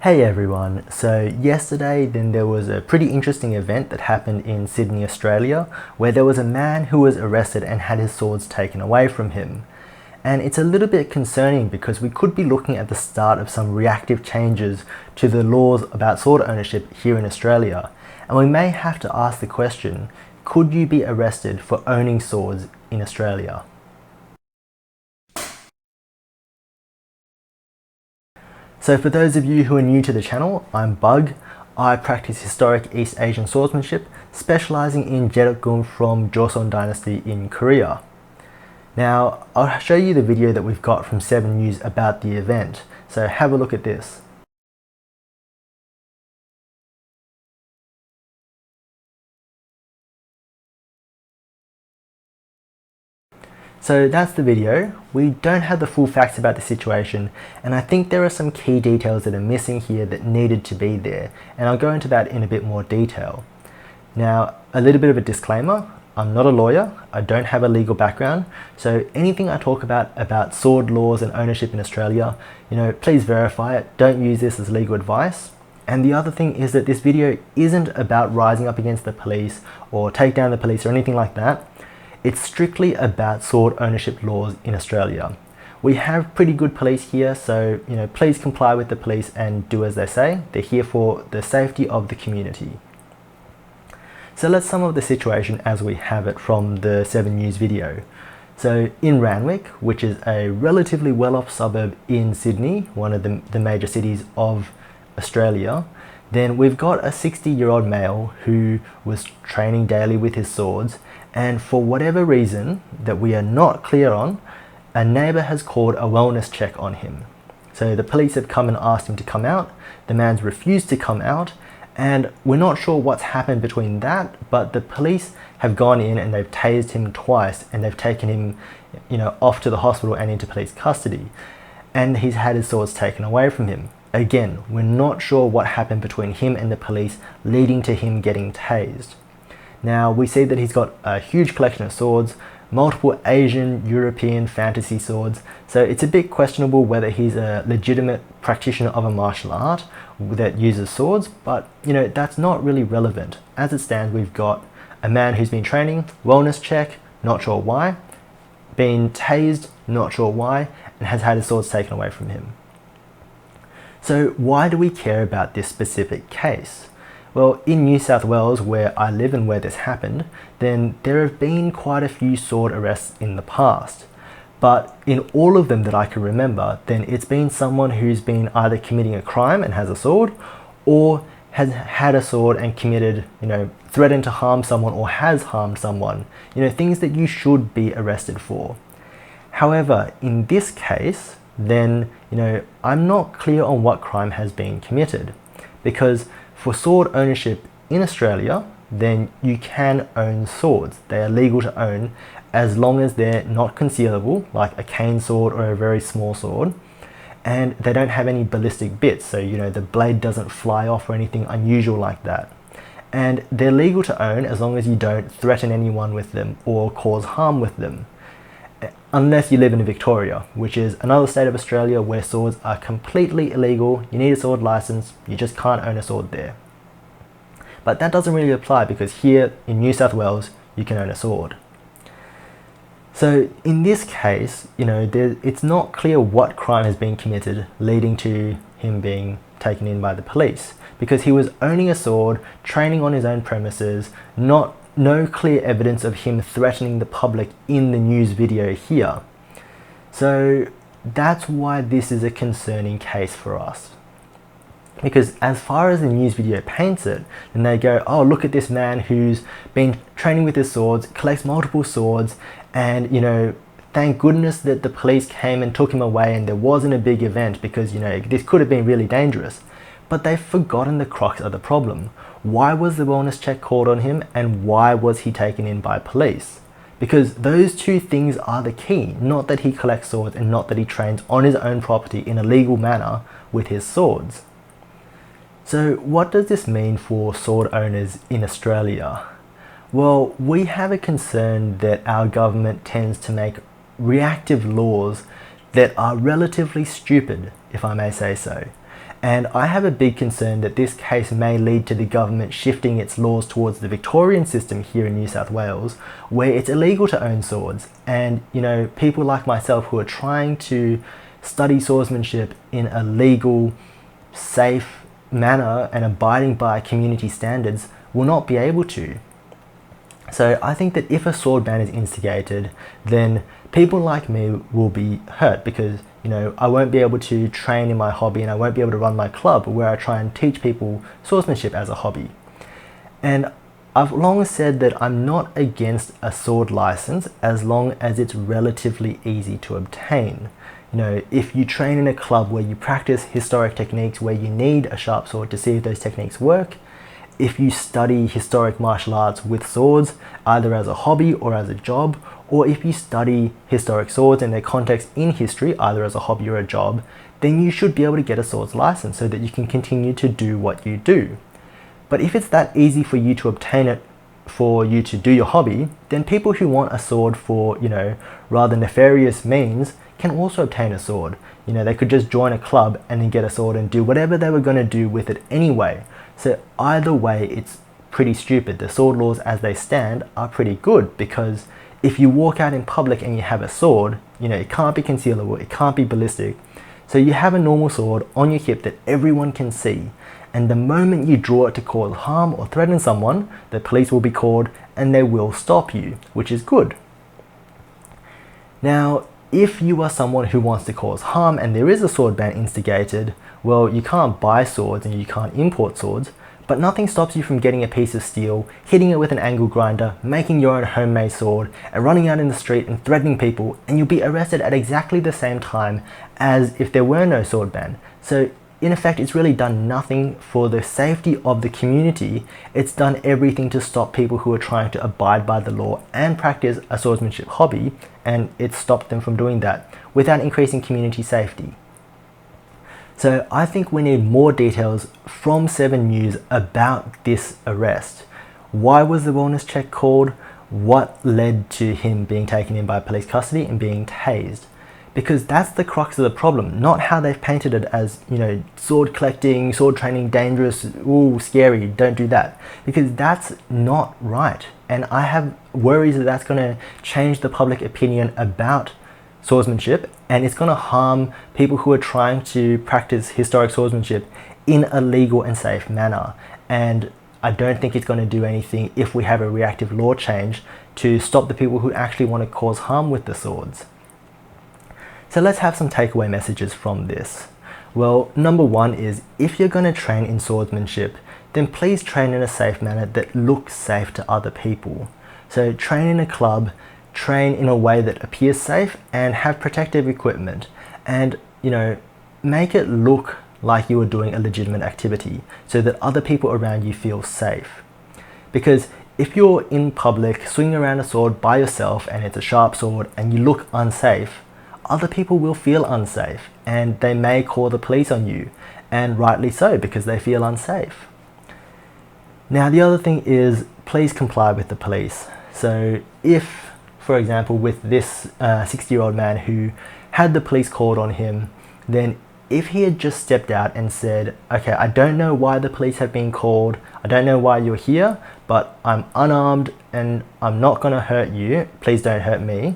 Hey everyone, so yesterday there was a pretty interesting event that happened in Sydney, Australia, where there was a man who was arrested and had his swords taken away from him. And it's a little bit concerning because we could be looking at the start of some reactive changes to the laws about sword ownership here in Australia. And we may have to ask the question, could you be arrested for owning swords in Australia? So for those of you who are new to the channel, I'm Bug. I practice historic East Asian swordsmanship, specializing in Jeotgun from Joseon Dynasty in Korea. Now, I'll show you the video that we've got from 7 News about the event, so have a look at this. So that's the video. We don't have the full facts about the situation, and I think there are some key details that are missing here that needed to be there, and I'll go into that in a bit more detail. Now, a little bit of a disclaimer, I'm not a lawyer, I don't have a legal background, so anything I talk about sword laws and ownership in Australia, please verify it, don't use this as legal advice. And the other thing is that this video isn't about rising up against the police or take down the police or anything like that. It's strictly about sword ownership laws in Australia. We have pretty good police here, so please comply with the police and do as they say. They're here for the safety of the community. So let's sum up the situation as we have it from the 7 News video. So in Randwick, which is a relatively well-off suburb in Sydney, one of the major cities of Australia, then we've got a 60-year-old male who was training daily with his swords, and for whatever reason that we are not clear on, a neighbour has called a wellness check on him. So the police have come and asked him to come out, the man's refused to come out, and we're not sure what's happened between that, but the police have gone in and they've tased him twice and they've taken him off to the hospital and into police custody, and he's had his swords taken away from him. Again, we're not sure what happened between him and the police leading to him getting tased. Now, we see that he's got a huge collection of swords, multiple Asian, European fantasy swords, so it's a bit questionable whether he's a legitimate practitioner of a martial art that uses swords, but that's not really relevant. As it stands, we've got a man who's been training, wellness check, not sure why, been tased, not sure why, and has had his swords taken away from him. So why do we care about this specific case? Well, in New South Wales, where I live and where this happened, then there have been quite a few sword arrests in the past. But in all of them that I can remember, then it's been someone who's been either committing a crime and has a sword, or has had a sword and committed, threatened to harm someone or has harmed someone, things that you should be arrested for. However, in this case, then, I'm not clear on what crime has been committed, because for sword ownership in Australia, then you can own swords. They are legal to own as long as they're not concealable, like a cane sword or a very small sword, and they don't have any ballistic bits, so the blade doesn't fly off or anything unusual like that. And they're legal to own as long as you don't threaten anyone with them or cause harm with them. Unless you live in Victoria, which is another state of Australia where swords are completely illegal. You need a sword license, you just can't own a sword there. But that doesn't really apply because here in New South Wales, you can own a sword. So in this case, it's not clear what crime has been committed leading to him being taken in by the police, because he was owning a sword, training on his own premises, no clear evidence of him threatening the public in the news video here. So that's why this is a concerning case for us. Because as far as the news video paints it, then they go, oh, look at this man who's been training with his swords, collects multiple swords, and thank goodness that the police came and took him away and there wasn't a big event, because this could have been really dangerous. But they've forgotten the crux of the problem. Why was the wellness check called on him, and why was he taken in by police? Because those two things are the key, not that he collects swords and not that he trains on his own property in a legal manner with his swords. So what does this mean for sword owners in Australia? Well, we have a concern that our government tends to make reactive laws that are relatively stupid, if I may say so. And I have a big concern that this case may lead to the government shifting its laws towards the Victorian system here in New South Wales, where it's illegal to own swords. And, people like myself who are trying to study swordsmanship in a legal, safe manner and abiding by community standards will not be able to. So I think that if a sword ban is instigated, then people like me will be hurt because, I won't be able to train in my hobby and I won't be able to run my club where I try and teach people swordsmanship as a hobby. And I've long said that I'm not against a sword license as long as it's relatively easy to obtain. If you train in a club where you practice historic techniques where you need a sharp sword to see if those techniques work, if you study historic martial arts with swords, either as a hobby or as a job, or if you study historic swords and their context in history, either as a hobby or a job, then you should be able to get a swords license so that you can continue to do what you do. But if it's that easy for you to obtain it for you to do your hobby, then people who want a sword for, rather nefarious means can also obtain a sword. They could just join a club and then get a sword and do whatever they were going to do with it anyway. So either way, it's pretty stupid. The sword laws as they stand are pretty good because if you walk out in public and you have a sword, it can't be concealable, it can't be ballistic. So you have a normal sword on your hip that everyone can see. And the moment you draw it to cause harm or threaten someone, the police will be called and they will stop you, which is good. Now, if you are someone who wants to cause harm and there is a sword ban instigated, well, you can't buy swords and you can't import swords, but nothing stops you from getting a piece of steel, hitting it with an angle grinder, making your own homemade sword, and running out in the street and threatening people, and you'll be arrested at exactly the same time as if there were no sword ban. So in effect, it's really done nothing for the safety of the community. It's done everything to stop people who are trying to abide by the law and practice a swordsmanship hobby, and it's stopped them from doing that without increasing community safety. So I think we need more details from 7 News about this arrest. Why was the wellness check called? What led to him being taken in by police custody and being tased? Because that's the crux of the problem, not how they've painted it as, sword collecting, sword training, dangerous, ooh, scary, don't do that. Because that's not right. And I have worries that that's going to change the public opinion about swordsmanship, and it's going to harm people who are trying to practice historic swordsmanship in a legal and safe manner. And I don't think it's going to do anything if we have a reactive law change to stop the people who actually want to cause harm with the swords. So let's have some takeaway messages from this. Well, number 1 is if you're going to train in swordsmanship, then please train in a safe manner that looks safe to other people. So train in a club, train in a way that appears safe, and have protective equipment, and make it look like you are doing a legitimate activity so that other people around you feel safe. Because if you're in public swinging around a sword by yourself and it's a sharp sword and you look unsafe, other people will feel unsafe and they may call the police on you, and rightly so because they feel unsafe. Now the other thing is, please comply with the police. So if, for example, with this 60-year-old man who had the police called on him, then if he had just stepped out and said, okay, I don't know why the police have been called, I don't know why you're here, but I'm unarmed and I'm not going to hurt you, please don't hurt me,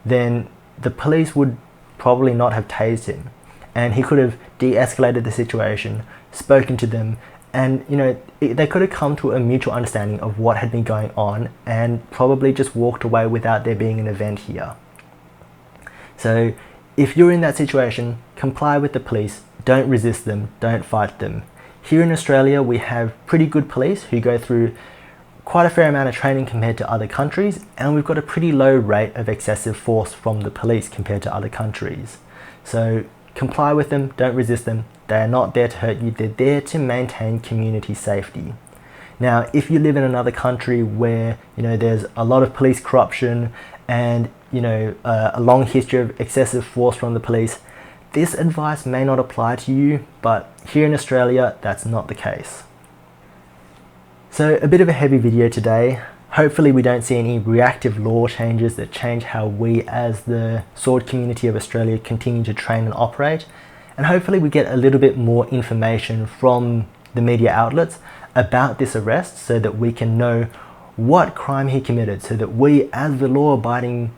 then the police would probably not have tased him. And he could have de-escalated the situation, spoken to them, and they could have come to a mutual understanding of what had been going on and probably just walked away without there being an event here. So if you're in that situation, comply with the police, don't resist them, don't fight them. Here in Australia, we have pretty good police who go through quite a fair amount of training compared to other countries, and we've got a pretty low rate of excessive force from the police compared to other countries. So comply with them, don't resist them. They are not there to hurt you, they're there to maintain community safety. Now, if you live in another country where there's a lot of police corruption and a long history of excessive force from the police, this advice may not apply to you, but here in Australia, that's not the case. So a bit of a heavy video today. Hopefully we don't see any reactive law changes that change how we as the sword community of Australia continue to train and operate. and hopefully we get a little bit more information from the media outlets about this arrest so that we can know what crime he committed, so that we as the law-abiding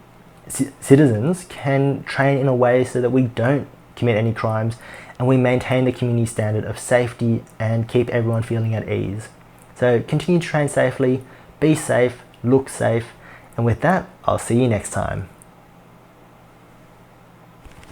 citizens can train in a way so that we don't commit any crimes and we maintain the community standard of safety and keep everyone feeling at ease. So continue to train safely, be safe, look safe, and with that, I'll see you next time.